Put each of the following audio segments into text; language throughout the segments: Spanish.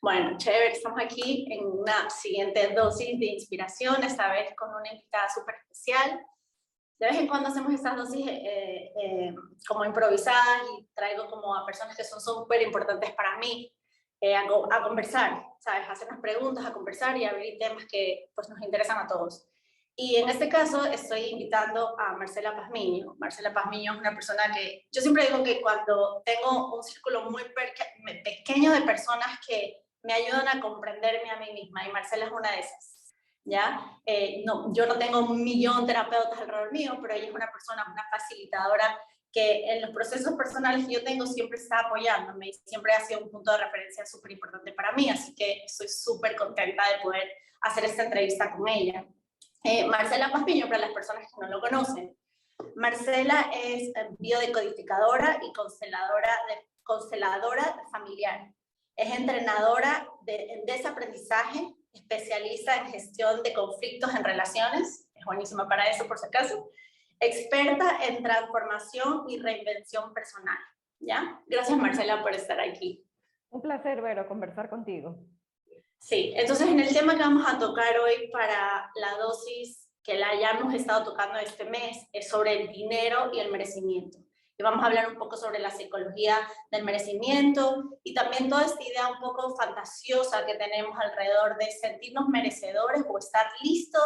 Bueno, chévere, estamos aquí en una siguiente dosis de inspiración, esta vez con una invitada súper especial. De vez en cuando hacemos estas dosis como improvisadas y traigo como a personas que son súper importantes para mí a conversar, ¿sabes? A hacernos preguntas, a conversar y a abrir temas que pues, nos interesan a todos. Y en este caso estoy invitando a Marcela Pazmiño. Marcela Pazmiño es una persona que yo siempre digo que cuando tengo un círculo muy pequeño de personas que me ayudan a comprenderme a mí misma, y Marcela es una de esas, ¿ya? No, yo no tengo 1.000.000 de terapeutas alrededor mío, pero ella es una persona, una facilitadora que en los procesos personales que yo tengo siempre está apoyándome y siempre ha sido un punto de referencia súper importante para mí, así que estoy súper contenta de poder hacer esta entrevista con ella. Marcela Pazmiño, para las personas que no lo conocen, Marcela es biodecodificadora y consteladora familiar. Es entrenadora en desaprendizaje, especialista en gestión de conflictos en relaciones, es buenísima para eso por si acaso, experta en transformación y reinvención personal. ¿Ya? Gracias Marcela por estar aquí. Un placer, Vero, conversar contigo. Sí, entonces en el tema que vamos a tocar hoy para la dosis que la hayamos estado tocando este mes es sobre el dinero y el merecimiento. Y vamos a hablar un poco sobre la psicología del merecimiento y también toda esta idea un poco fantasiosa que tenemos alrededor de sentirnos merecedores o estar listos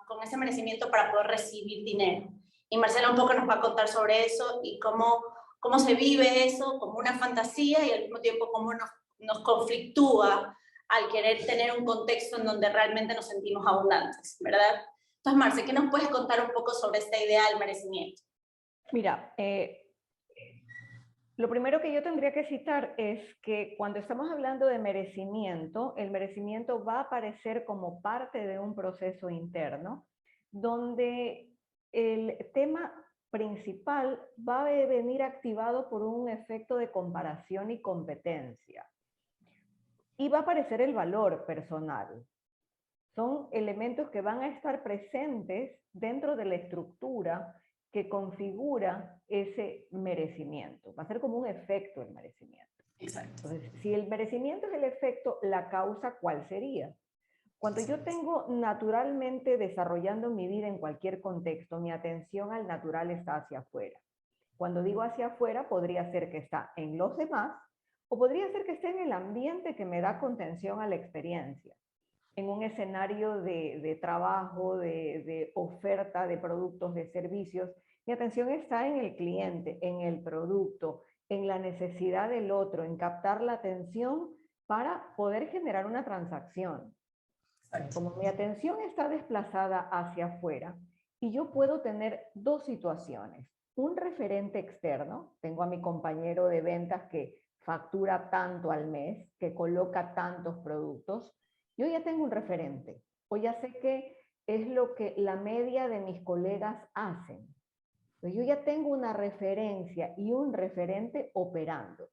con ese merecimiento para poder recibir dinero. Y Marcela un poco nos va a contar sobre eso y cómo se vive eso como una fantasía y al mismo tiempo cómo nos conflictúa al querer tener un contexto en donde realmente nos sentimos abundantes, ¿verdad? Entonces, Marce, ¿qué nos puedes contar un poco sobre esta idea del merecimiento? Mira, lo primero que yo tendría que citar es que cuando estamos hablando de merecimiento, el merecimiento va a aparecer como parte de un proceso interno, donde el tema principal va a venir activado por un efecto de comparación y competencia. Y va a aparecer el valor personal. Son elementos que van a estar presentes dentro de la estructura que configura ese merecimiento. Va a ser como un efecto el merecimiento. Exacto. Entonces, si el merecimiento es el efecto, la causa, ¿cuál sería? Cuando yo tengo naturalmente desarrollando mi vida en cualquier contexto, mi atención al natural está hacia afuera. Cuando digo hacia afuera, podría ser que está en los demás o podría ser que esté en el ambiente que me da contención a la experiencia. En un escenario de trabajo, de oferta de productos, de servicios, mi atención está en el cliente, en el producto, en la necesidad del otro, en captar la atención para poder generar una transacción. Como mi atención está desplazada hacia afuera y yo puedo tener dos situaciones. Un referente externo, tengo a mi compañero de ventas que factura tanto al mes, que coloca tantos productos, yo ya tengo un referente, o ya sé que es lo que la media de mis colegas hacen. Entonces yo ya tengo una referencia y un referente operando.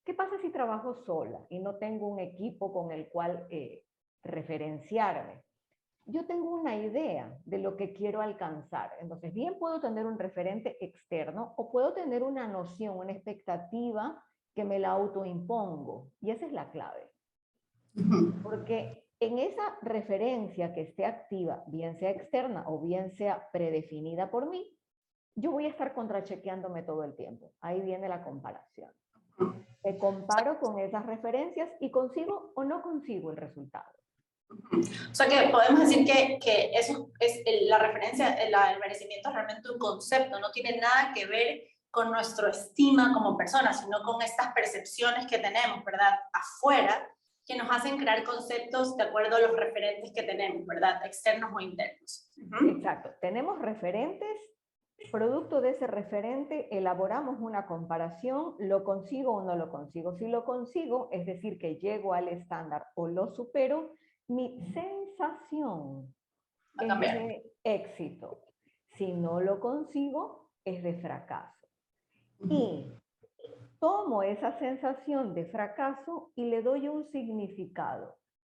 ¿Qué pasa si trabajo sola y no tengo un equipo con el cual referenciarme? Yo tengo una idea de lo que quiero alcanzar. Entonces, bien puedo tener un referente externo o puedo tener una noción, una expectativa que me la autoimpongo. Y esa es la clave. Porque en esa referencia que esté activa, bien sea externa o bien sea predefinida por mí, yo voy a estar contrachequeándome todo el tiempo. Ahí viene la comparación. Me comparo con esas referencias y consigo o no consigo el resultado. O sea que podemos decir que eso es la referencia, el merecimiento es realmente un concepto, no tiene nada que ver con nuestra estima como personas, sino con estas percepciones que tenemos, ¿verdad? Afuera, que nos hacen crear conceptos de acuerdo a los referentes que tenemos, ¿verdad? Externos o internos. Exacto. Tenemos referentes, producto de ese referente elaboramos una comparación, lo consigo o no lo consigo. Si lo consigo, es decir, que llego al estándar o lo supero, mi sensación es de éxito. Si no lo consigo, es de fracaso. Y tomo esa sensación de fracaso y le doy un significado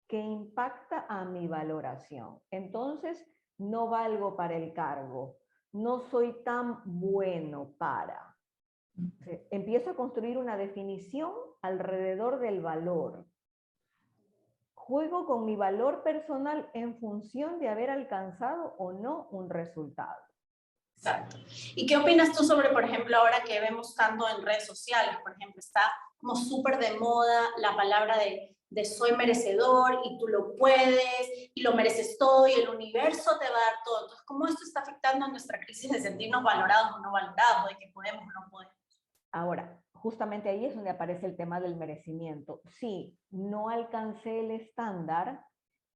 que impacta a mi valoración. Entonces, no valgo para el cargo, no soy tan bueno para. Empiezo a construir una definición alrededor del valor. Juego con mi valor personal en función de haber alcanzado o no un resultado. Exacto. ¿Y qué opinas tú sobre, por ejemplo, ahora que vemos tanto en redes sociales, por ejemplo, está como súper de moda la palabra de soy merecedor y tú lo puedes y lo mereces todo y el universo te va a dar todo? Entonces, ¿cómo esto está afectando a nuestra crisis de sentirnos valorados o no valorados, de que podemos o no podemos? Ahora, justamente ahí es donde aparece el tema del merecimiento. Si no alcancé el estándar,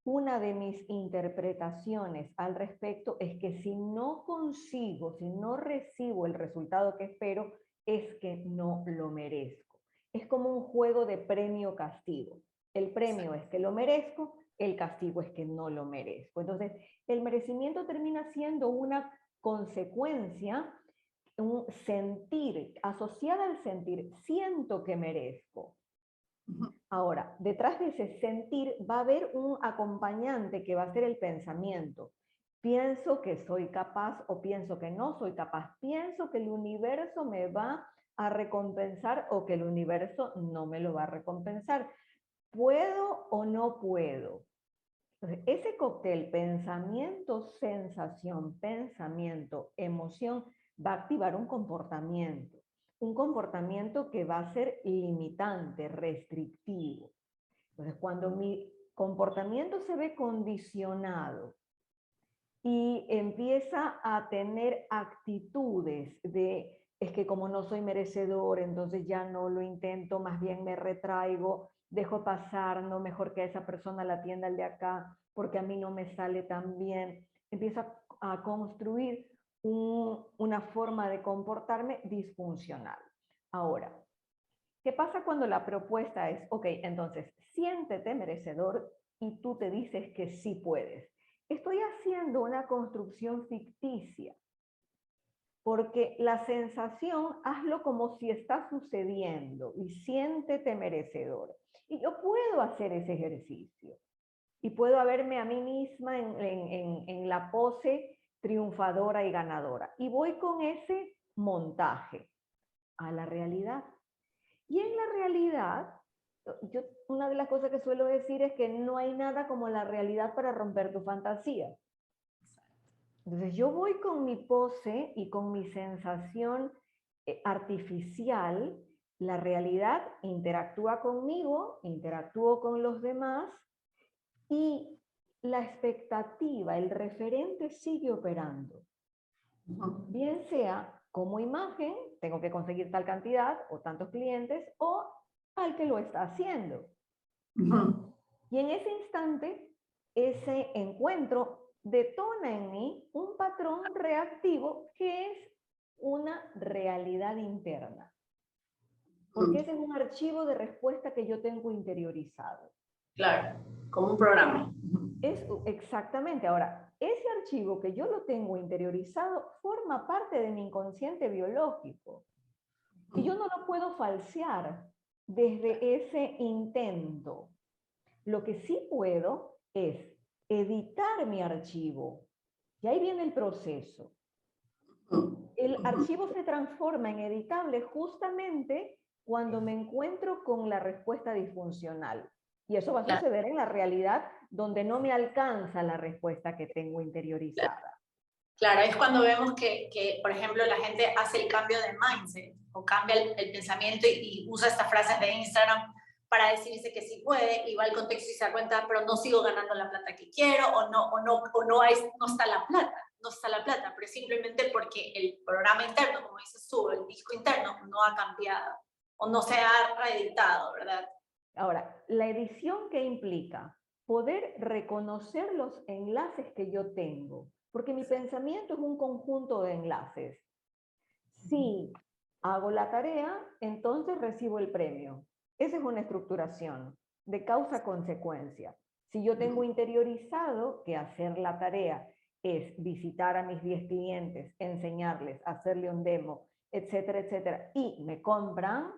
una de mis interpretaciones al respecto es que si no consigo, si no recibo el resultado que espero, es que no lo merezco. Es como un juego de premio-castigo. El premio es que lo merezco, el castigo es que no lo merezco. Entonces, el merecimiento termina siendo una consecuencia, un sentir, asociada al sentir, siento que merezco. Ahora, detrás de ese sentir va a haber un acompañante que va a ser el pensamiento. Pienso que soy capaz o pienso que no soy capaz. Pienso que el universo me va a recompensar o que el universo no me lo va a recompensar. ¿Puedo o no puedo? Entonces, ese cóctel pensamiento, sensación, pensamiento, emoción va a activar un comportamiento. Un comportamiento que va a ser limitante, restrictivo. Entonces, cuando mi comportamiento se ve condicionado y empieza a tener actitudes de, es que como no soy merecedor, entonces ya no lo intento, más bien me retraigo, dejo pasar, no, mejor que a esa persona la atienda el de acá, porque a mí no me sale tan bien. Empiezo a construir una forma de comportarme disfuncional. Ahora, ¿qué pasa cuando la propuesta es, ok, entonces, siéntete merecedor y tú te dices que sí puedes? Estoy haciendo una construcción ficticia, porque la sensación, hazlo como si está sucediendo y siéntete merecedor. Y yo puedo hacer ese ejercicio y puedo verme a mí misma en la pose triunfadora y ganadora. Y voy con ese montaje a la realidad. Y en la realidad, una de las cosas que suelo decir es que no hay nada como la realidad para romper tu fantasía. Entonces yo voy con mi pose y con mi sensación artificial, la realidad interactúa conmigo, interactúo con los demás y la expectativa, el referente sigue operando. Bien sea como imagen, tengo que conseguir tal cantidad o tantos clientes, o al que lo está haciendo. Y en ese instante, ese encuentro detona en mí un patrón reactivo que es una realidad interna. Porque ese es un archivo de respuesta que yo tengo interiorizado. Claro, como un programa. Es exactamente. Ahora, ese archivo que yo lo tengo interiorizado forma parte de mi inconsciente biológico. Y yo no lo puedo falsear desde ese intento. Lo que sí puedo es editar mi archivo. Y ahí viene el proceso. El archivo se transforma en editable justamente cuando me encuentro con la respuesta disfuncional. Y eso va a suceder en la realidad donde no me alcanza la respuesta que tengo interiorizada. Claro, es cuando vemos que, por ejemplo, la gente hace el cambio de mindset o cambia el pensamiento y usa estas frases de Instagram para decirse que sí puede y va al contexto y se da cuenta, pero no sigo ganando la plata que quiero no está la plata, no está la plata, pero es simplemente porque el programa interno, como dices tú, el disco interno no ha cambiado o no se ha reeditado, ¿verdad? Ahora, la edición que implica poder reconocer los enlaces que yo tengo, porque mi pensamiento es un conjunto de enlaces. Si hago la tarea, entonces recibo el premio. Esa es una estructuración de causa-consecuencia. Si yo tengo interiorizado que hacer la tarea es visitar a mis 10 clientes, enseñarles, hacerle un demo, etcétera, etcétera, y me compran,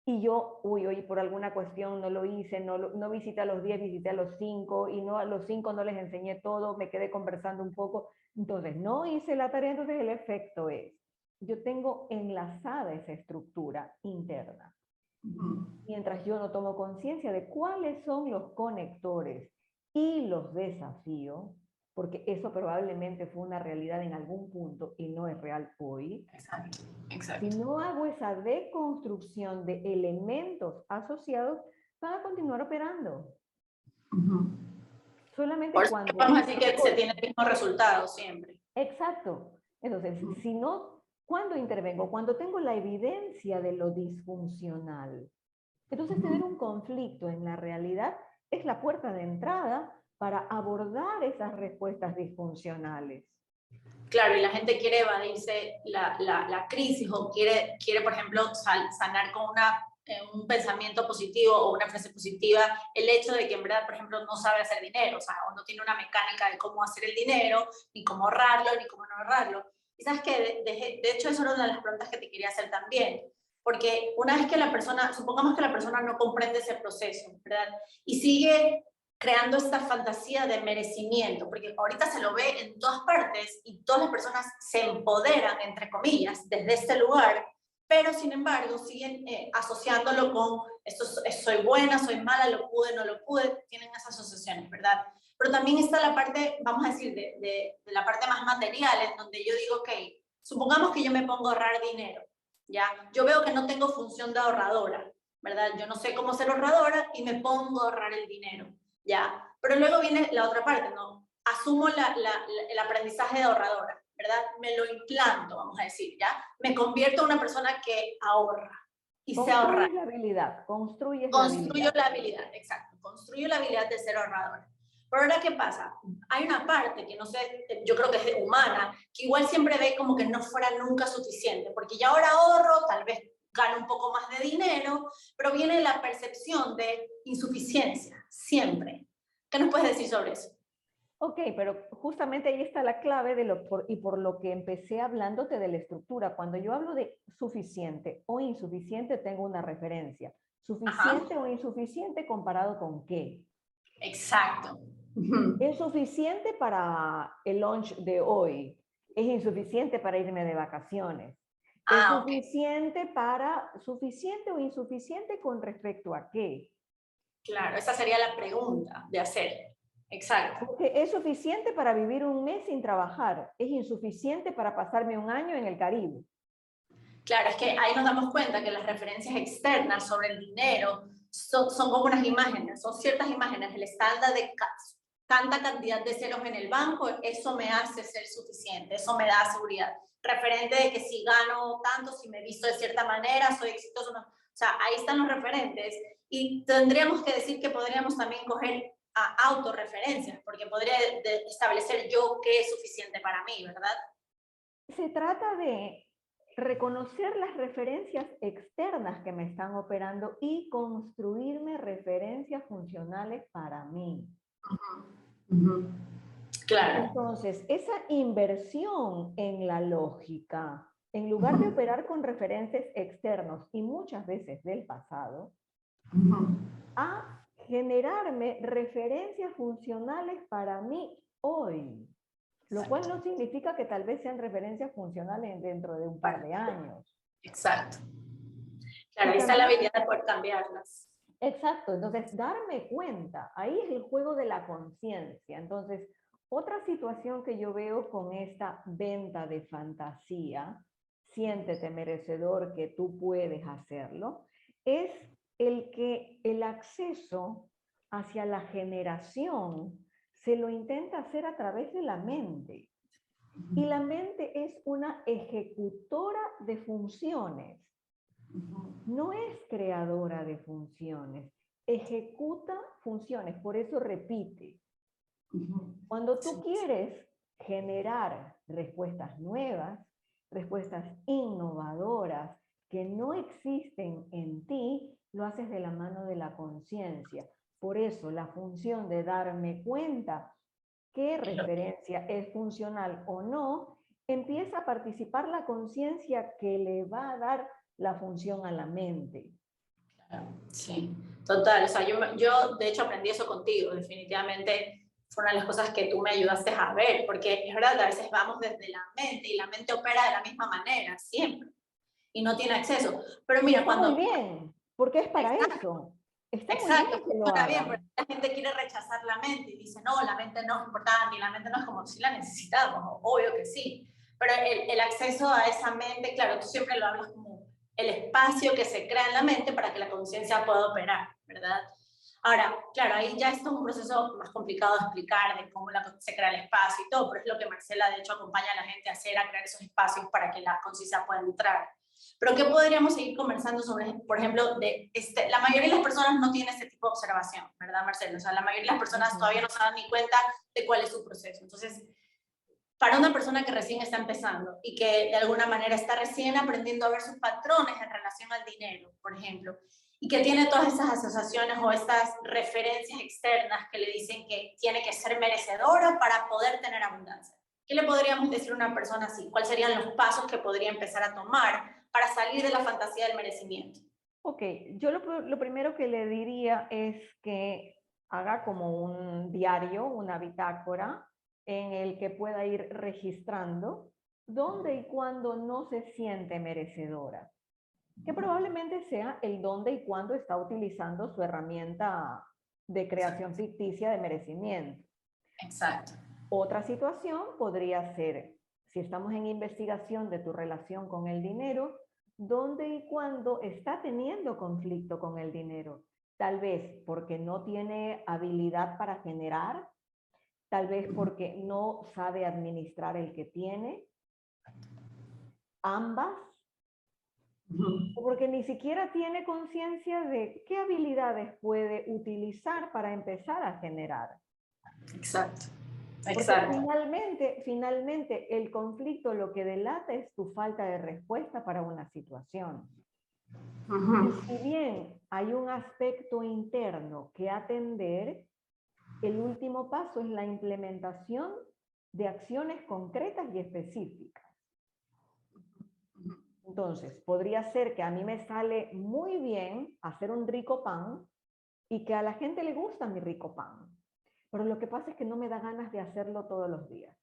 y yo, hoy por alguna cuestión no lo hice, no visité a los 10, visité a los 5, y no a los 5 no les enseñé todo, me quedé conversando un poco, entonces no hice la tarea, entonces el efecto es, yo tengo enlazada esa estructura interna. Mientras yo no tomo conciencia de cuáles son los conectores y los desafíos, porque eso probablemente fue una realidad en algún punto y no es real hoy. Exacto, Si exacto. no hago esa deconstrucción de elementos asociados, van a continuar operando. Solamente Por eso cuando... vamos a decir que se tiene el mismo resultado siempre. Exacto. Entonces, si no, ¿cuándo intervengo? Cuando tengo la evidencia de lo disfuncional. Entonces, tener un conflicto en la realidad es la puerta de entrada para abordar esas respuestas disfuncionales. Claro, y la gente quiere evadirse la crisis o quiere, por ejemplo, sanar con un pensamiento positivo o una frase positiva el hecho de que en verdad, por ejemplo, no sabe hacer dinero, o sea, o no tiene una mecánica de cómo hacer el dinero, ni cómo ahorrarlo, ni cómo no ahorrarlo. Y sabes que, de hecho, eso era una de las preguntas que te quería hacer también, porque una vez que la persona, supongamos que la persona no comprende ese proceso, ¿verdad? Y sigue creando esta fantasía de merecimiento, porque ahorita se lo ve en todas partes y todas las personas se empoderan, entre comillas, desde este lugar, pero sin embargo siguen asociándolo con esto, soy buena, soy mala, lo pude, no lo pude, tienen esas asociaciones, ¿verdad? Pero también está la parte, vamos a decir, de la parte más material, en donde yo digo, ok, supongamos que yo me pongo a ahorrar dinero, ¿ya? Yo veo que no tengo función de ahorradora, ¿verdad? Yo no sé cómo ser ahorradora y me pongo a ahorrar el dinero. ¿Ya? Pero luego viene la otra parte, ¿no? Asumo el aprendizaje de ahorradora, ¿verdad? Me lo implanto, vamos a decir, ¿ya? Me convierto en una persona que ahorra y sé ahorrar. Construyes la habilidad, construyes la Construyo habilidad. la habilidad, exacto. Construyo la habilidad de ser ahorradora. Pero ahora, ¿qué pasa? Hay una parte que no sé, yo creo que es humana, que igual siempre ve como que no fuera nunca suficiente, porque ya ahora ahorro, tal vez gano un poco más de dinero, pero viene la percepción de insuficiencia, siempre. ¿Qué nos puedes decir sobre eso? Ok, pero justamente ahí está la clave de y por lo que empecé hablándote de la estructura. Cuando yo hablo de suficiente o insuficiente, tengo una referencia. Ajá. Suficiente o insuficiente comparado con qué. Exacto. Es suficiente para el lunch de hoy. Es insuficiente para irme de vacaciones. Es Ah, ok. suficiente o insuficiente con respecto a qué. Claro, esa sería la pregunta de hacer. Exacto. Porque es suficiente para vivir un mes sin trabajar. Es insuficiente para pasarme un año en el Caribe. Claro, es que ahí nos damos cuenta que las referencias externas sobre el dinero son como unas imágenes, son ciertas imágenes. El estándar de tanta cantidad de ceros en el banco, eso me hace ser suficiente, eso me da seguridad. Referente de que si gano tanto, si me visto de cierta manera, soy exitoso. No. O sea, ahí están los referentes. Y tendríamos que decir que podríamos también coger a autorreferencias, porque podría establecer yo qué es suficiente para mí, ¿verdad? Se trata de reconocer las referencias externas que me están operando y construirme referencias funcionales para mí. Claro. Entonces, esa inversión en la lógica, en lugar de operar con referentes externos y muchas veces del pasado, a generarme referencias funcionales para mí hoy. Lo cual no significa que tal vez sean referencias funcionales dentro de un par de años. Exacto. Claro, Y ahí está la también, habilidad de poder cambiarlas. exacto, entonces darme cuenta, ahí es el juego de la conciencia. Entonces, otra situación que yo veo con esta venta de fantasía, siéntete merecedor que tú puedes hacerlo, es el que el acceso hacia la generación se lo intenta hacer a través de la mente. Y la mente es una ejecutora de funciones, no es creadora de funciones, ejecuta funciones, por eso repite. Cuando tú quieres generar respuestas nuevas, respuestas innovadoras que no existen en ti, lo haces de la mano de la conciencia. Por eso la función de darme cuenta qué referencia es funcional o no, empieza a participar la conciencia que le va a dar la función a la mente. Sí, total. O sea, yo de hecho aprendí eso contigo. Definitivamente fue una de las cosas que tú me ayudaste a ver, porque es verdad, a veces vamos desde la mente y la mente opera de la misma manera, siempre, y no tiene acceso. Pero Y mira, está muy cuando bien. porque es para Exacto. eso. Está muy Exacto, bien que lo funciona bien, hagan. porque la gente quiere rechazar la mente y dice, no, la mente no es importante y la mente no es como si la necesitamos, obvio que sí, pero el acceso a esa mente, claro, tú siempre lo hablas como el espacio que se crea en la mente para que la conciencia pueda operar, ¿verdad? Ahora, claro, ahí ya esto es un proceso más complicado de explicar, de cómo se crea el espacio y todo, pero es lo que Marcela de hecho acompaña a la gente a hacer, a crear esos espacios para que la conciencia pueda entrar. Pero ¿qué podríamos seguir conversando sobre, por ejemplo, la mayoría de las personas no tiene este tipo de observación, ¿verdad, Marcelo? O sea, la mayoría de las personas todavía no se dan ni cuenta de cuál es su proceso. Entonces, para una persona que recién está empezando y que de alguna manera está recién aprendiendo a ver sus patrones en relación al dinero, por ejemplo, y que tiene todas esas asociaciones o estas referencias externas que le dicen que tiene que ser merecedora para poder tener abundancia. ¿Qué le podríamos decir a una persona así? ¿Cuáles serían los pasos que podría empezar a tomar para salir de la fantasía del merecimiento? Ok, yo lo primero que le diría es que haga como un diario, una bitácora, en el que pueda ir registrando dónde y cuándo no se siente merecedora, que probablemente sea el dónde y cuándo está utilizando su herramienta de creación ficticia de merecimiento. Exacto. Otra situación podría ser, si estamos en investigación de tu relación con el dinero, dónde y cuándo está teniendo conflicto con el dinero. Tal vez porque no tiene habilidad para generar, tal vez porque no sabe administrar el que tiene, ambas, o porque ni siquiera tiene conciencia de qué habilidades puede utilizar para empezar a generar. Exacto. Porque Exacto. finalmente el conflicto lo que delata es tu falta de respuesta para una situación. Y si bien hay un aspecto interno que atender, el último paso es la implementación de acciones concretas y específicas. Entonces, podría ser que a mí me sale muy bien hacer un rico pan y que a la gente le gusta mi rico pan. Pero lo que pasa es que no me da ganas de hacerlo todos los días.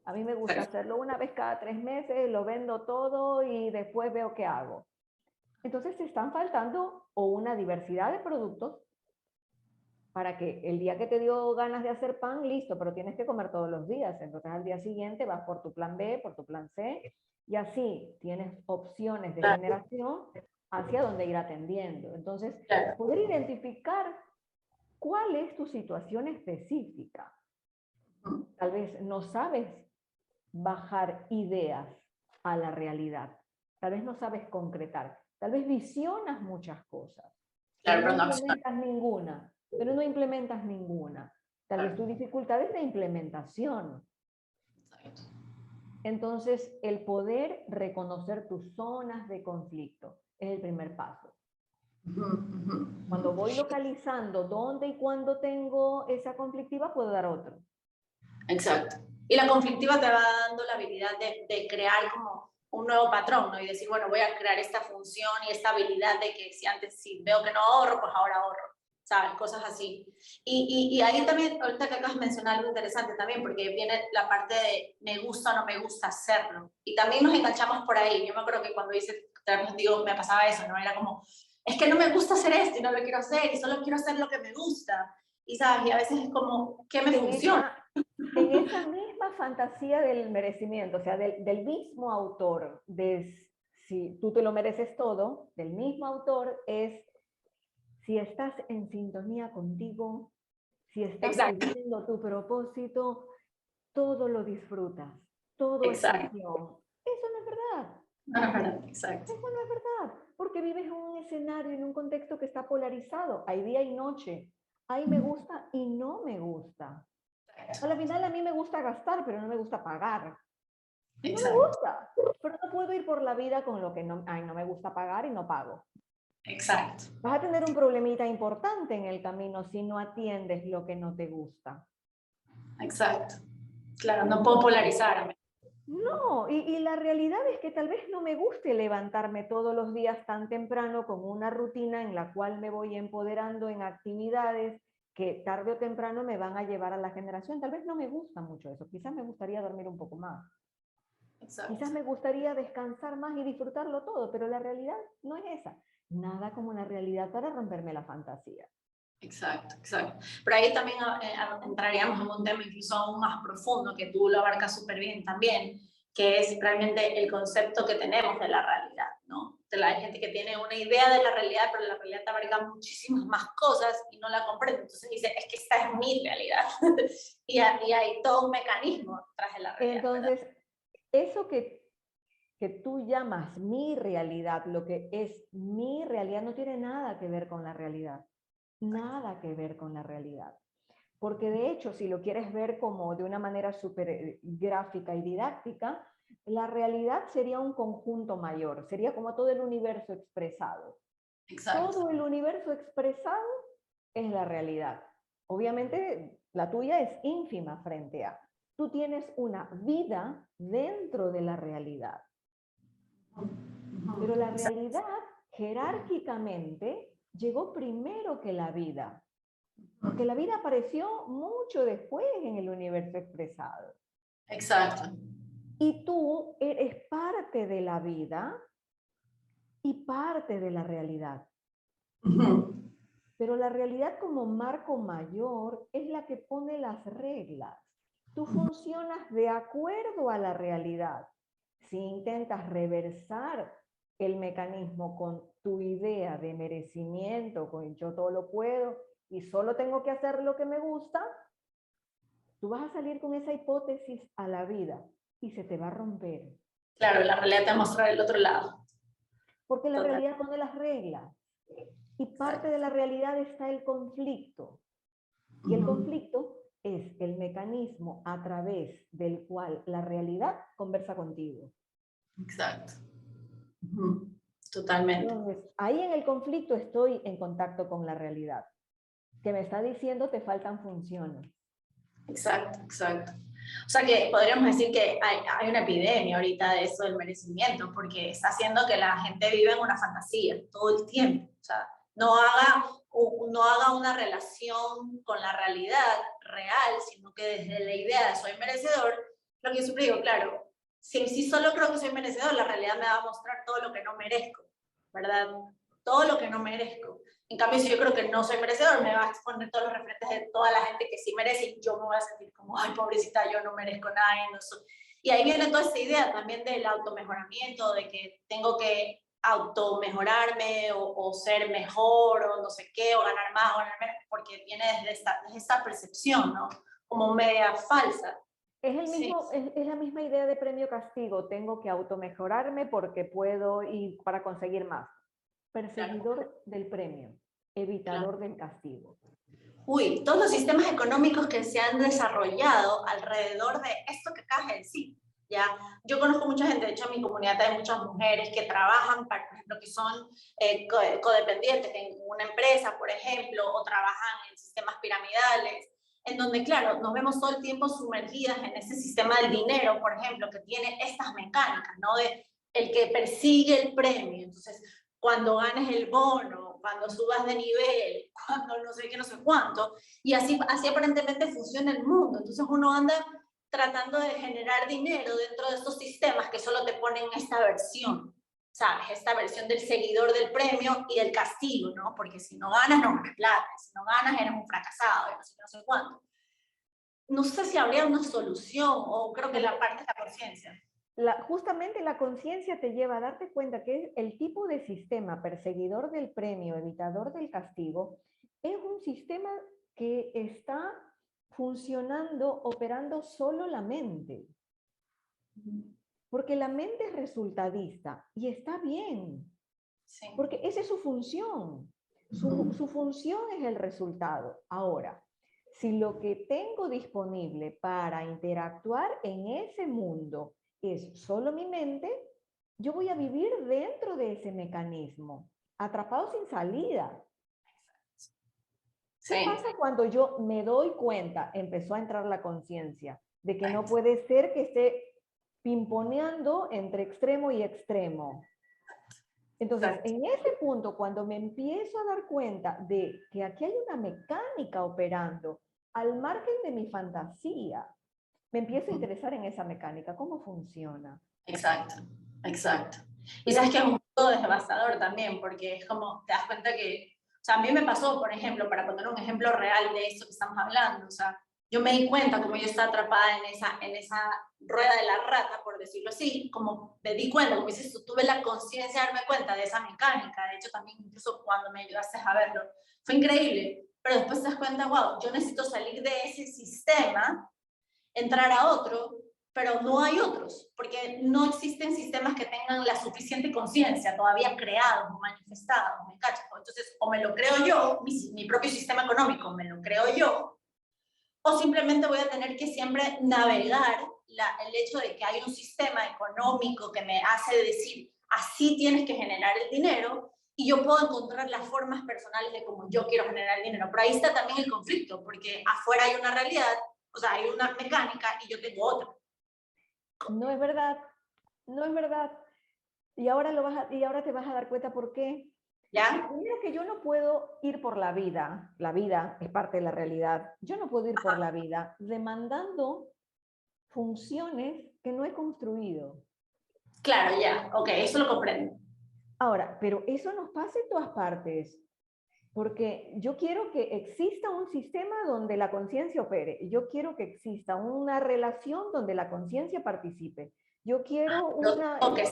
A mí me gusta hacerlo una vez cada 3 meses, lo vendo todo y después veo qué hago. Entonces te están faltando o una diversidad de productos para que el día que te dio ganas de hacer pan, listo, pero tienes que comer todos los días. Entonces al día siguiente vas por tu plan B, por tu plan C, y así tienes opciones de generación hacia donde ir atendiendo. Entonces, poder identificar cuál es tu situación específica. Tal vez no sabes bajar ideas a la realidad. Tal vez no sabes concretar. Tal vez visionas muchas cosas, pero no implementas ninguna. Tal vez tu dificultad es de implementación. Entonces, el poder reconocer tus zonas de conflicto es el primer paso. Cuando voy localizando dónde y cuándo tengo esa conflictiva, puedo dar otro. Exacto. Y la conflictiva te va dando la habilidad de crear como un nuevo patrón, ¿no? Y decir, bueno, voy a crear esta función y esta habilidad de que si antes sí veo que no ahorro, pues ahora ahorro, ¿sabes? Cosas así. Y ahí también, ahorita que acabas de mencionar algo interesante también, porque viene la parte de me gusta o no me gusta hacerlo. Y también nos enganchamos por ahí. Yo me acuerdo que cuando hice terapia contigo me pasaba eso, ¿no? Era como, es que no me gusta hacer esto y no lo quiero hacer y solo quiero hacer lo que me gusta. Y, ¿sabes? Y a veces es como, ¿qué me funciona? En esa misma fantasía del merecimiento, o sea, del mismo autor, de si tú te lo mereces todo, del mismo autor es si estás en sintonía contigo, si estás siguiendo tu propósito, todo lo disfrutas, todo es pasión. Eso no es verdad. No es verdad, exacto. Eso no es verdad, porque vives en un escenario, en un contexto que está polarizado. Hay día y noche. Hay me gusta y no me gusta. Al final a mí me gusta gastar, pero no me gusta pagar. No me gusta. Pero no puedo ir por la vida con lo que no me gusta pagar y no pago. Exacto. Vas a tener un problemita importante en el camino si no atiendes lo que no te gusta. Exacto. Claro, no puedo polarizarme. No, y la realidad es que tal vez no me guste levantarme todos los días tan temprano con una rutina en la cual me voy empoderando en actividades que tarde o temprano me van a llevar a la generación. Tal vez no me gusta mucho eso, quizás me gustaría dormir un poco más. Exacto. Quizás me gustaría descansar más y disfrutarlo todo, pero la realidad no es esa. nada como una realidad para romperme la fantasía. Exacto, exacto. Pero ahí también entraríamos en un tema incluso aún más profundo, que tú lo abarcas súper bien también, que es realmente el concepto que tenemos de la realidad, ¿no? Hay gente que tiene una idea de la realidad, pero la realidad te abarca muchísimas más cosas y no la comprende. Entonces dice, es que esta es mi realidad. y hay todo un mecanismo tras de la realidad. Entonces, ¿verdad? Eso que tú llamas mi realidad, lo que es mi realidad, no tiene nada que ver con la realidad. Nada que ver con la realidad. Porque de hecho, si lo quieres ver como de una manera súper gráfica y didáctica, la realidad sería un conjunto mayor, sería como todo el universo expresado. Exacto. Todo el universo expresado es la realidad. Obviamente, la tuya es ínfima frente a. Tú tienes una vida dentro de la realidad. Pero la realidad, jerárquicamente, llegó primero que la vida. Porque la vida apareció mucho después en el universo expresado. Exacto. Y tú eres parte de la vida y parte de la realidad. Pero la realidad como marco mayor es la que pone las reglas. Tú funcionas de acuerdo a la realidad. Si intentas reversar el mecanismo con tu idea de merecimiento, con yo todo lo puedo y solo tengo que hacer lo que me gusta, tú vas a salir con esa hipótesis a la vida y se te va a romper. Claro, la realidad te va a mostrar el otro lado. Porque la realidad pone las reglas. Y parte de la realidad está el conflicto. Y el conflicto es el mecanismo a través del cual la realidad conversa contigo. Exacto. Totalmente. Entonces, ahí en el conflicto estoy en contacto con la realidad, que me está diciendo te faltan funciones. Exacto, exacto. O sea que podríamos decir que hay una epidemia ahorita de eso del merecimiento, porque está haciendo que la gente viva en una fantasía todo el tiempo. O sea, no haga una relación con la realidad real, sino que desde la idea de soy merecedor, lo que yo siempre digo, claro, si solo creo que soy merecedor, la realidad me va a mostrar todo lo que no merezco, ¿verdad? Todo lo que no merezco. En cambio, si yo creo que no soy merecedor, me va a exponer todos los referentes de toda la gente que sí merece y yo me voy a sentir como, ay, pobrecita, yo no merezco nada. No soy. Y ahí viene toda esta idea también del automejoramiento, de que tengo que automejorarme o ser mejor o no sé qué, o ganar más o ganar menos, porque viene desde esta percepción, ¿no? Como media falsa. Es, el mismo, sí. Es la misma idea de premio-castigo. Tengo que automejorarme porque puedo y para conseguir más. Perseguidor claro. Del premio, evitador claro. Del castigo. Uy, todos los sistemas económicos que se han desarrollado alrededor de esto que acabas de decir, ¿ya? Yo conozco mucha gente, de hecho en mi comunidad hay muchas mujeres que trabajan, por ejemplo, que son codependientes en una empresa, por ejemplo, o trabajan en sistemas piramidales, en donde, claro, nos vemos todo el tiempo sumergidas en ese sistema del dinero, por ejemplo, que tiene estas mecánicas, ¿no? De el que persigue el premio. Entonces, cuando ganes el bono, cuando subas de nivel, cuando no sé qué, no sé cuánto, y así aparentemente funciona el mundo. Entonces uno anda tratando de generar dinero dentro de estos sistemas que solo te ponen esta versión, ¿sabes? Esta versión del seguidor del premio y del castigo, ¿no? Porque si no ganas, no ganas plata, si no ganas, eres un fracasado, y no sé qué, no sé cuánto. No sé si habría una solución, o creo que la parte de la conciencia. Justamente la conciencia te lleva a darte cuenta que el tipo de sistema perseguidor del premio, evitador del castigo, es un sistema que está funcionando, operando solo la mente. Porque la mente es resultadista y está bien. Sí. Porque esa es su función. Su función es el resultado. Ahora, si lo que tengo disponible para interactuar en ese mundo es solo mi mente, yo voy a vivir dentro de ese mecanismo, atrapado sin salida. Sí. ¿Qué pasa cuando yo me doy cuenta, empezó a entrar la conciencia, de que no puede ser que esté pimponeando entre extremo y extremo? Entonces, en ese punto, cuando me empiezo a dar cuenta de que aquí hay una mecánica operando al margen de mi fantasía, me empiezo a interesar en esa mecánica, cómo funciona. Exacto, exacto. Y sabes que es un poco devastador también, porque es como, te das cuenta que, o sea, a mí me pasó, por ejemplo, para poner un ejemplo real de esto que estamos hablando, o sea, yo me di cuenta como yo estaba atrapada en esa rueda de la rata, por decirlo así, como me di cuenta, como dices tú, tuve la conciencia de darme cuenta de esa mecánica, de hecho también incluso cuando me ayudaste a verlo, fue increíble, pero después te das cuenta, wow, yo necesito salir de ese sistema, entrar a otro, pero no hay otros, porque no existen sistemas que tengan la suficiente conciencia todavía creados o manifestados, ¿me cachas? Entonces, o me lo creo yo, mi propio sistema económico me lo creo yo, o simplemente voy a tener que siempre navegar el hecho de que hay un sistema económico que me hace decir, así tienes que generar el dinero, y yo puedo encontrar las formas personales de cómo yo quiero generar el dinero. Pero ahí está también el conflicto, porque afuera hay una realidad, o sea, hay una mecánica y yo tengo otra. No es verdad, no es verdad. Y ahora, y ahora te vas a dar cuenta por qué. ¿Ya? Primero que yo no puedo ir por la vida es parte de la realidad, yo no puedo ir por la vida demandando funciones que no he construido. Claro, ya, ok, eso lo comprendo. Ahora, pero eso nos pasa en todas partes, porque yo quiero que exista un sistema donde la conciencia opere, yo quiero que exista una relación donde la conciencia participe, yo quiero una... Okay.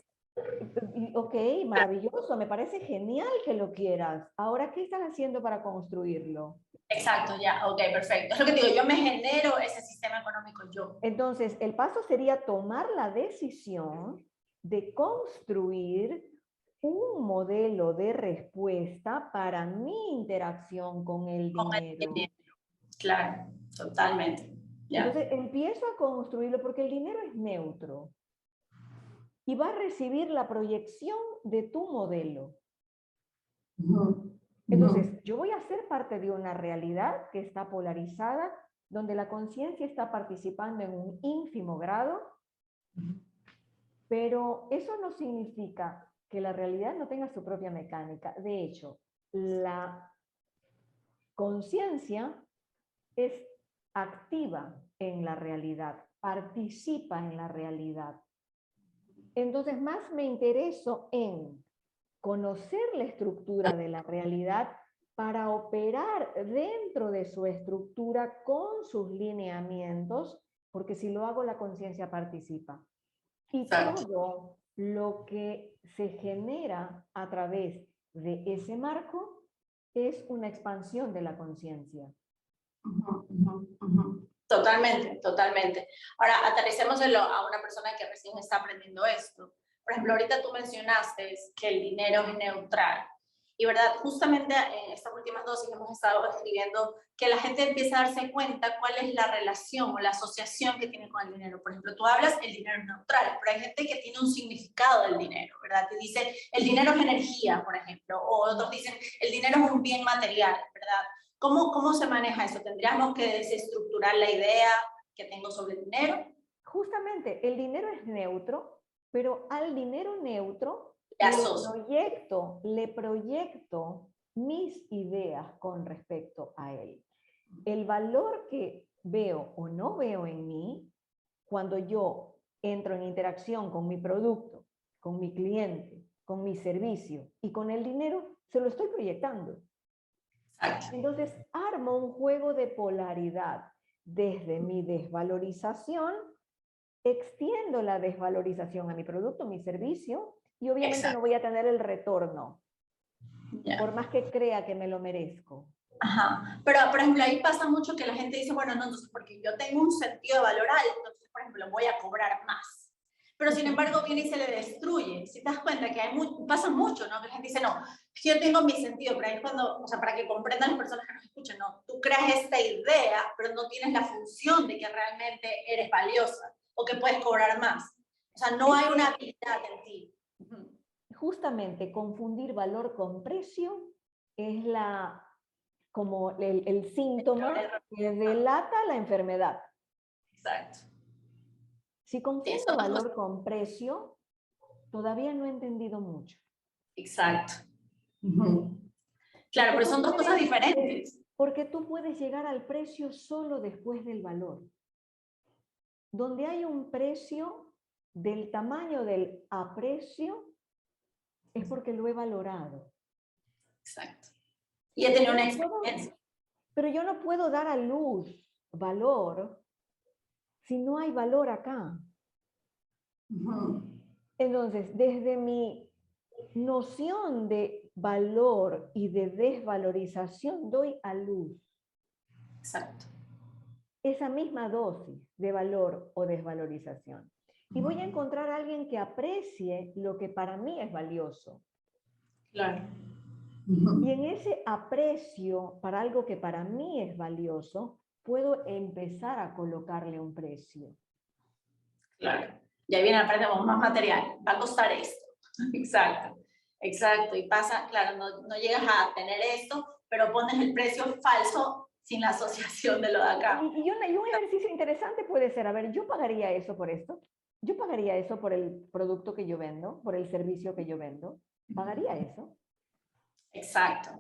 Ok, maravilloso, me parece genial que lo quieras. Ahora, ¿qué estás haciendo para construirlo? Exacto, ya, ok, perfecto. Es lo que digo, yo me genero ese sistema económico yo. Entonces, el paso sería tomar la decisión de construir un modelo de respuesta para mi interacción con el dinero. Claro, totalmente. Ya. Entonces, empiezo a construirlo porque el dinero es neutro y va a recibir la proyección de tu modelo. Entonces, yo voy a ser parte de una realidad que está polarizada, donde la conciencia está participando en un ínfimo grado, pero eso no significa que la realidad no tenga su propia mecánica. De hecho, la conciencia es activa en la realidad, participa en la realidad. Entonces, más me intereso en conocer la estructura de la realidad para operar dentro de su estructura con sus lineamientos, porque si lo hago, la conciencia participa. Y Exacto. todo lo que se genera a través de ese marco es una expansión de la conciencia. Totalmente, totalmente. Ahora, aterricémoselo a una persona que recién está aprendiendo esto. Por ejemplo, ahorita tú mencionaste que el dinero es neutral. Y verdad, justamente en estas últimas dosis hemos estado escribiendo que la gente empieza a darse cuenta cuál es la relación o la asociación que tiene con el dinero. Por ejemplo, tú hablas, el dinero es neutral, pero hay gente que tiene un significado del dinero, ¿verdad? Te dice, el dinero es energía, por ejemplo, o otros dicen, el dinero es un bien material, ¿verdad? ¿Cómo se maneja eso? ¿Tendríamos que desestructurar la idea que tengo sobre el dinero? Justamente, el dinero es neutro, pero al dinero neutro le proyecto mis ideas con respecto a él. El valor que veo o no veo en mí, cuando yo entro en interacción con mi producto, con mi cliente, con mi servicio y con el dinero, se lo estoy proyectando. Exacto. Entonces, armo un juego de polaridad. Desde mi desvalorización, extiendo la desvalorización a mi producto, mi servicio, y obviamente Exacto. no voy a tener el retorno, Yeah. por más que crea que me lo merezco. Ajá. Pero, por ejemplo, ahí pasa mucho que la gente dice, bueno, no, entonces, porque yo tengo un sentido de valor alto, entonces, por ejemplo, voy a cobrar más. Pero, sin embargo, viene y se le destruye. Si te das cuenta que pasa mucho, ¿no? Que la gente dice, no, yo tengo mi sentido, pero ahí es cuando, o sea, para que comprendan las personas que nos escuchan, ¿no? Tú creas esta idea, pero no tienes la función de que realmente eres valiosa o que puedes cobrar más. O sea, no hay una habilidad en ti. Justamente, confundir valor con precio es como el síntoma que delata la enfermedad. Exacto. Si confundo valor con precio, todavía no he entendido mucho. Exacto. Claro, pero son dos cosas diferentes. Porque tú puedes llegar al precio solo después del valor. Donde hay un precio del tamaño del aprecio, es porque lo he valorado. Exacto. Y he tenido una experiencia. Pero yo no puedo dar a luz valor si no hay valor acá. Entonces, desde mi noción de valor y de desvalorización, doy a luz. Exacto. Esa misma dosis de valor o desvalorización. Y voy a encontrar a alguien que aprecie lo que para mí es valioso. Claro. Y en ese aprecio para algo que para mí es valioso, puedo empezar a colocarle un precio. Claro. Y ahí viene la parte más material. Va a costar esto. Exacto. Exacto. Y pasa, claro, no llegas a tener esto, pero pones el precio falso sin la asociación de lo de acá. Y un ejercicio interesante puede ser, a ver, ¿yo pagaría eso por esto? ¿Yo pagaría eso por el producto que yo vendo? ¿Por el servicio que yo vendo? ¿Pagaría eso? Exacto.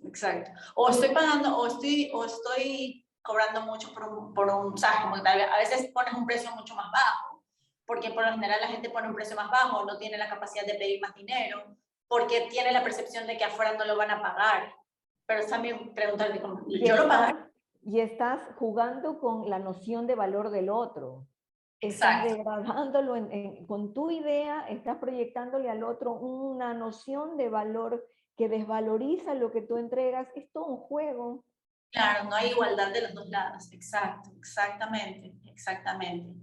Exacto. O estoy pagando, o estoy cobrando mucho por un ¿sabes? Como que a veces pones un precio mucho más bajo, porque por lo general la gente pone un precio más bajo, no tiene la capacidad de pedir más dinero, porque tiene la percepción de que afuera no lo van a pagar. Pero también preguntarte, como, ¿yo lo pago? Y estás jugando con la noción de valor del otro. Exacto. Estás degradándolo con tu idea, estás proyectándole al otro una noción de valor que desvaloriza lo que tú entregas. Es todo un juego. Claro, no hay igualdad de los dos lados. Exacto, exactamente, exactamente.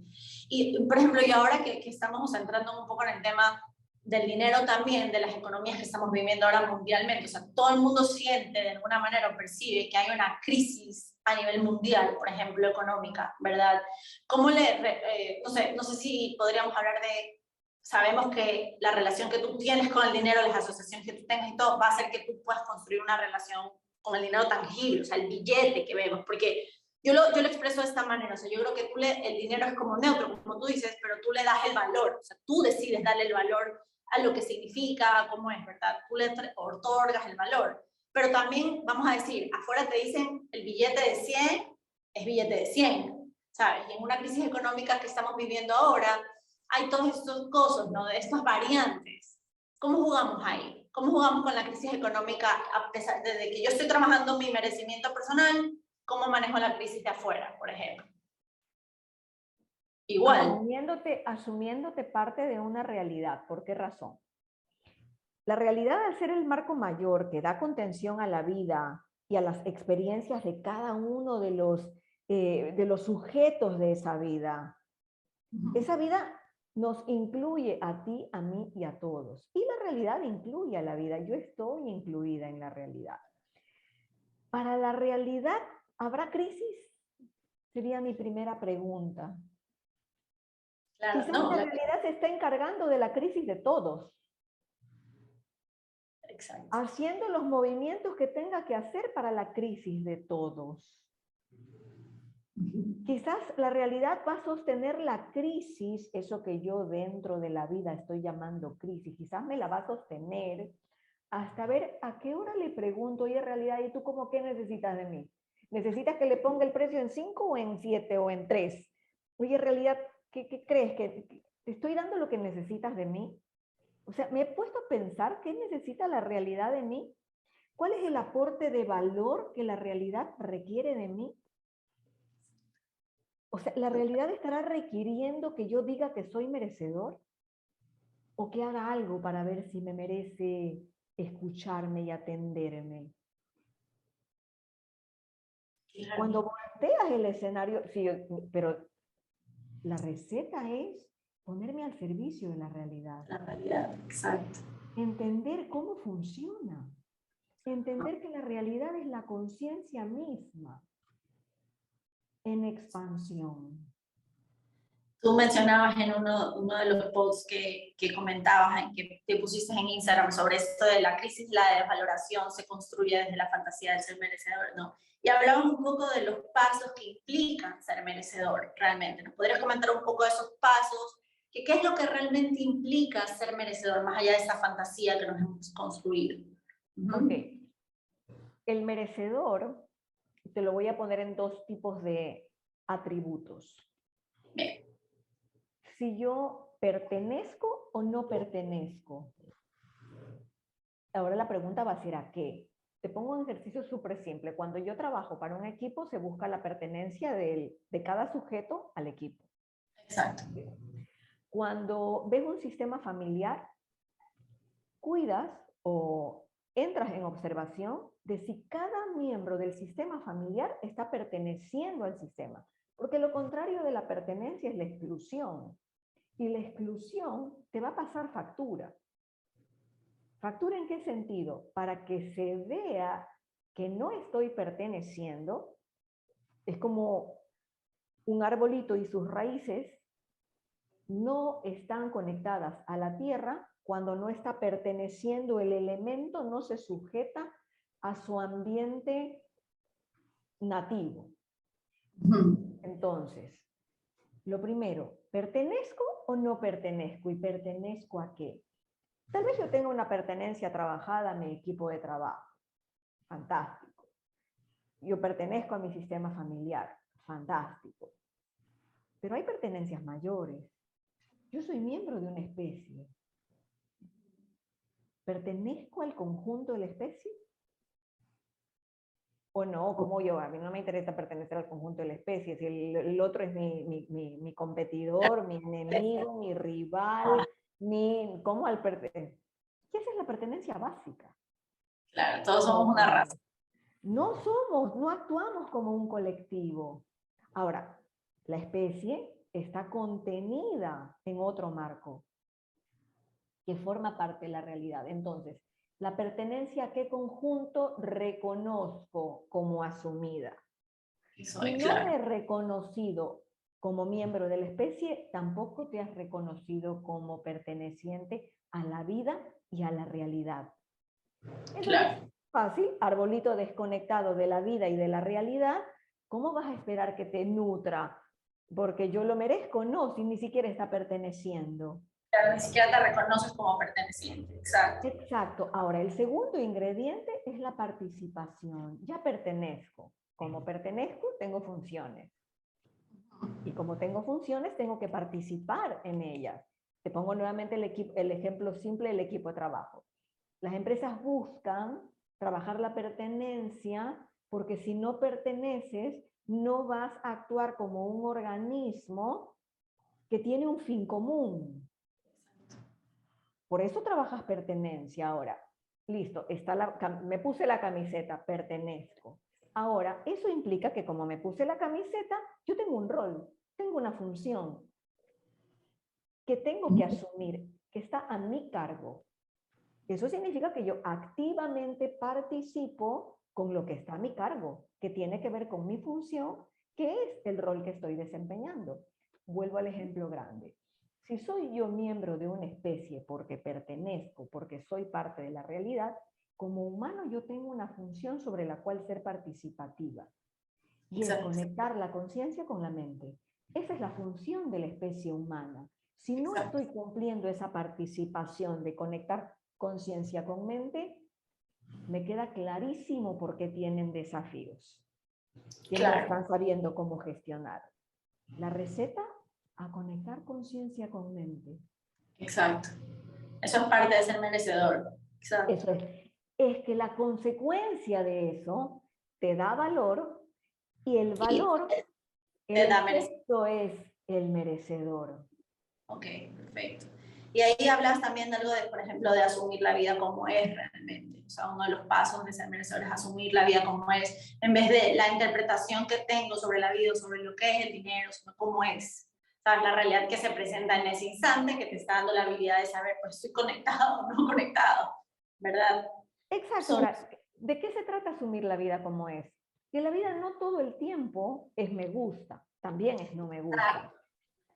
Y, por ejemplo, y ahora que estamos centrando un poco en el tema del dinero también, de las economías que estamos viviendo ahora mundialmente, o sea, todo el mundo siente de alguna manera o percibe que hay una crisis a nivel mundial, por ejemplo, económica, ¿verdad? ¿Cómo no sé si podríamos hablar de, sabemos que la relación que tú tienes con el dinero, las asociaciones que tú tengas y todo, va a hacer que tú puedas construir una relación con el dinero tangible, o sea, el billete que vemos, porque yo lo expreso de esta manera, o sea, yo creo que el dinero es como neutro, como tú dices, pero tú le das el valor, o sea, tú decides darle el valor a lo que significa, cómo es, ¿verdad? Tú le otorgas el valor. Pero también, vamos a decir, afuera te dicen el billete de 100 es billete de 100, ¿sabes? Y en una crisis económica que estamos viviendo ahora, hay todos estos cosas, ¿no? De estas variantes. ¿Cómo jugamos ahí? ¿Cómo jugamos con la crisis económica a pesar de que yo estoy trabajando mi merecimiento personal? ¿Cómo manejo la crisis de afuera, por ejemplo? Igual. Asumiéndote parte de una realidad. ¿Por qué razón? La realidad, al ser el marco mayor que da contención a la vida y a las experiencias de cada uno de los sujetos de esa vida nos incluye a ti, a mí y a todos. Y la realidad incluye a la vida. Yo estoy incluida en la realidad. ¿Para la realidad habrá crisis? Sería mi primera pregunta. Claro, Quizás no, la realidad se está encargando de la crisis de todos. Exacto. Haciendo los movimientos que tenga que hacer para la crisis de todos. Quizás la realidad va a sostener la crisis, eso que yo dentro de la vida estoy llamando crisis, quizás me la va a sostener hasta ver a qué hora le pregunto, oye, realidad, ¿y tú cómo qué necesitas de mí? ¿Necesitas que le ponga el precio en 5 o en 7 o en 3? Oye, realidad, ¿qué crees? ¿Que te estoy dando lo que necesitas de mí? O sea, me he puesto a pensar qué necesita la realidad de mí. ¿Cuál es el aporte de valor que la realidad requiere de mí? O sea, ¿la realidad estará requiriendo que yo diga que soy merecedor? ¿O que haga algo para ver si me merece escucharme y atenderme? Claro. Cuando volteas el escenario, sí, pero la receta es ponerme al servicio de la realidad. La realidad, exacto. Entender cómo funciona. Entender que la realidad es la conciencia misma en expansión. Tú mencionabas en uno de los posts que comentabas, que te pusiste en Instagram sobre esto de la crisis, la desvaloración se construye desde la fantasía del ser merecedor, ¿no? Y hablabas un poco de los pasos que implican ser merecedor realmente. ¿Nos podrías comentar un poco de esos pasos? ¿Qué es lo que realmente implica ser merecedor, más allá de esa fantasía que nos hemos construido? Ok. El merecedor, te lo voy a poner en dos tipos de atributos. Bien. Si yo pertenezco o no pertenezco. Ahora la pregunta va a ser ¿a qué? Te pongo un ejercicio súper simple. Cuando yo trabajo para un equipo, se busca la pertenencia de cada sujeto al equipo. Exacto. Cuando ves un sistema familiar, cuidas o entras en observación de si cada miembro del sistema familiar está perteneciendo al sistema. Porque lo contrario de la pertenencia es la exclusión. Y la exclusión te va a pasar factura. ¿Factura en qué sentido? Para que se vea que no estoy perteneciendo, es como un arbolito y sus raíces no están conectadas a la tierra cuando no está perteneciendo el elemento, no se sujeta a su ambiente nativo. Entonces, lo primero, ¿pertenezco o no pertenezco? ¿Y pertenezco a qué? Tal vez yo tenga una pertenencia trabajada a mi equipo de trabajo. Fantástico. Yo pertenezco a mi sistema familiar. Fantástico. Pero hay pertenencias mayores. Yo soy miembro de una especie. ¿Pertenezco al conjunto de la especie? ¿O no? Como yo, a mí no me interesa pertenecer al conjunto de la especie. Si el otro es mi competidor, mi enemigo, mi rival, ¿cómo al pertenecer? Y esa es la pertenencia básica. Claro, todos somos una raza. No actuamos como un colectivo. Ahora, la especie está contenida en otro marco que forma parte de la realidad. Entonces, la pertenencia a qué conjunto reconozco como asumida. Si no me he reconocido como miembro de la especie, tampoco te has reconocido como perteneciente a la vida y a la realidad. Entonces, fácil, arbolito desconectado de la vida y de la realidad, ¿cómo vas a esperar que te nutra? Porque yo lo merezco, no, si ni siquiera está perteneciendo. Claro, ni siquiera te reconoces como perteneciente, exacto. Exacto. Ahora, el segundo ingrediente es la participación. Ya pertenezco. Como pertenezco, tengo funciones. Y como tengo funciones, tengo que participar en ellas. Te pongo nuevamente el ejemplo simple del equipo de trabajo. Las empresas buscan trabajar la pertenencia porque si no perteneces, no vas a actuar como un organismo que tiene un fin común. Por eso trabajas pertenencia ahora. Listo, me puse la camiseta, pertenezco. Ahora, eso implica que como me puse la camiseta, yo tengo un rol, tengo una función que tengo que asumir, que está a mi cargo. Eso significa que yo activamente participo con lo que está a mi cargo, que tiene que ver con mi función, que es el rol que estoy desempeñando. Vuelvo al ejemplo grande. Si soy yo miembro de una especie porque pertenezco, porque soy parte de la realidad, como humano yo tengo una función sobre la cual ser participativa. Y es conectar la conciencia con la mente. Esa es la función de la especie humana. Si no estoy cumpliendo esa participación de conectar conciencia con mente, me queda clarísimo por qué tienen desafíos. Que no están sabiendo cómo gestionar. La receta, a conectar conciencia con mente. Exacto. Eso es parte de ser merecedor. Exacto. Eso es que la consecuencia de eso te da valor y el valor, el efecto es el merecedor. Ok, perfecto. Y ahí hablas también de algo de, por ejemplo, de asumir la vida como es realmente. O sea, uno de los pasos de ser merecedor es asumir la vida como es, en vez de la interpretación que tengo sobre la vida, sobre lo que es el dinero, sobre cómo es. ¿Sabes? La realidad que se presenta en ese instante, que te está dando la habilidad de saber, pues, estoy conectado o no conectado, ¿verdad? Exacto. Ahora, ¿de qué se trata asumir la vida como es? Que la vida no todo el tiempo es me gusta, también es no me gusta.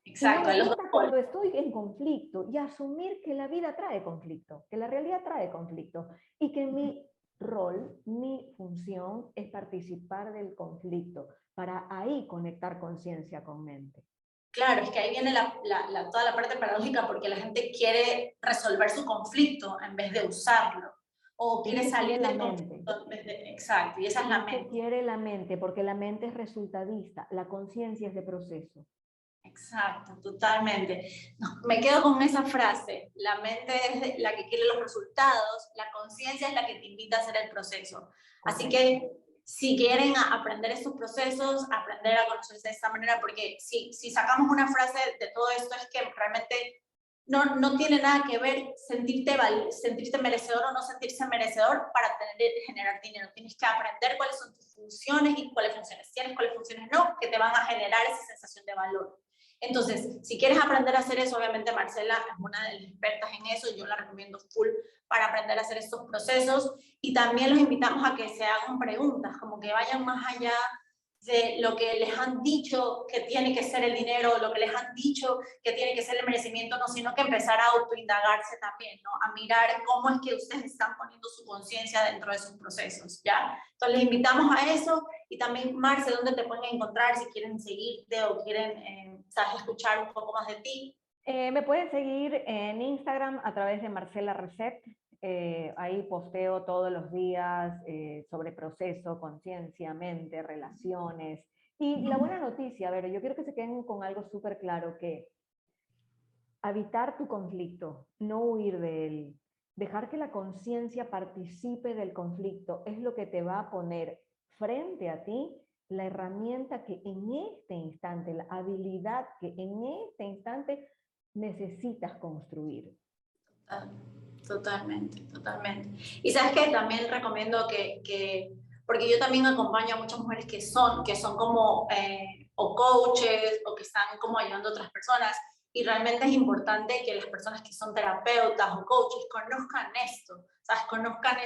Exacto. No me gusta cuando estoy en conflicto y asumir que la vida trae conflicto, que la realidad trae conflicto y que mi rol, mi función es participar del conflicto para ahí conectar conciencia con mente. Claro, es que ahí viene toda la parte paradójica porque la gente quiere resolver su conflicto en vez de usarlo. O quiere salir del conflicto en vez de... Exacto, y esa es la mente. Quiere la mente, porque la mente es resultadista, la conciencia es de proceso. Exacto, totalmente. No, me quedo con esa frase. La mente es la que quiere los resultados, la conciencia es la que te invita a hacer el proceso. Así que si quieren aprender estos procesos, aprender a conocerse de esta manera, porque si sacamos una frase de todo esto es que realmente no tiene nada que ver sentirte merecedor o no sentirse merecedor para generar dinero. Tienes que aprender cuáles son tus funciones y cuáles funciones tienes, cuáles funciones no, que te van a generar esa sensación de valor. Entonces, si quieres aprender a hacer eso, obviamente Marcela es una de las expertas en eso, yo la recomiendo full para aprender a hacer estos procesos, y también los invitamos a que se hagan preguntas, como que vayan más allá de lo que les han dicho que tiene que ser el dinero, lo que les han dicho que tiene que ser el merecimiento, no, sino que empezar a autoindagarse también, ¿no? A mirar cómo es que ustedes están poniendo su conciencia dentro de sus procesos, ¿ya? Entonces les invitamos a eso, y también, Marce, ¿dónde te pueden encontrar si quieren seguirte o quieren ¿sabes? Escuchar un poco más de ti? Me pueden seguir en Instagram a través de Marcela Recept. Ahí posteo todos los días sobre proceso, conciencia, mente, relaciones. Y la buena noticia, a ver, yo quiero que se queden con algo súper claro, que habitar tu conflicto, no huir de él, dejar que la conciencia participe del conflicto es lo que te va a poner frente a ti la herramienta que en este instante, la habilidad que en este instante necesitas construir. Totalmente, totalmente. Y sabes que también recomiendo porque yo también acompaño a muchas mujeres que son como o coaches o que están como ayudando a otras personas, y realmente es importante que las personas que son terapeutas o coaches conozcan esto, ¿sabes? Conozcan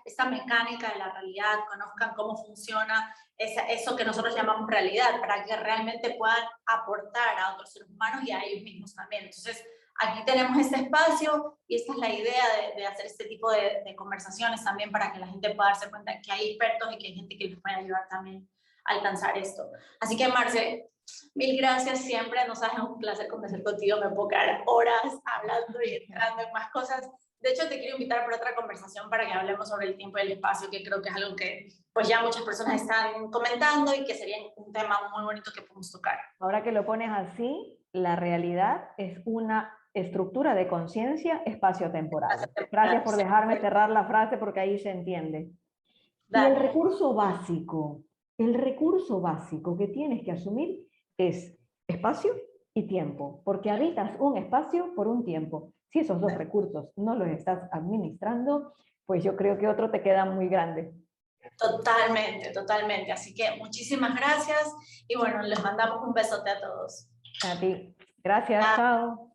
esta mecánica de la realidad, conozcan cómo funciona eso que nosotros llamamos realidad, para que realmente puedan aportar a otros seres humanos y a ellos mismos también. Entonces, aquí tenemos este espacio y esta es la idea de hacer este tipo de conversaciones también, para que la gente pueda darse cuenta que hay expertos y que hay gente que les puede ayudar también a alcanzar esto. Así que, Marce, mil gracias siempre, nos hace un placer conversar contigo, me puedo quedar horas hablando y entrando en más cosas. De hecho, te quiero invitar por otra conversación para que hablemos sobre el tiempo y el espacio, que creo que es algo que pues ya muchas personas están comentando y que sería un tema muy bonito que podemos tocar. Ahora que lo pones así, la realidad es una estructura de conciencia espacio-temporal. Gracias por dejarme cerrar la frase, porque ahí se entiende. Y el recurso básico que tienes que asumir es espacio y tiempo, porque habitas un espacio por un tiempo. Si esos dos recursos no los estás administrando, pues yo creo que otro te queda muy grande. Totalmente, totalmente. Así que muchísimas gracias y bueno, les mandamos un besote a todos. A ti. Gracias, chao.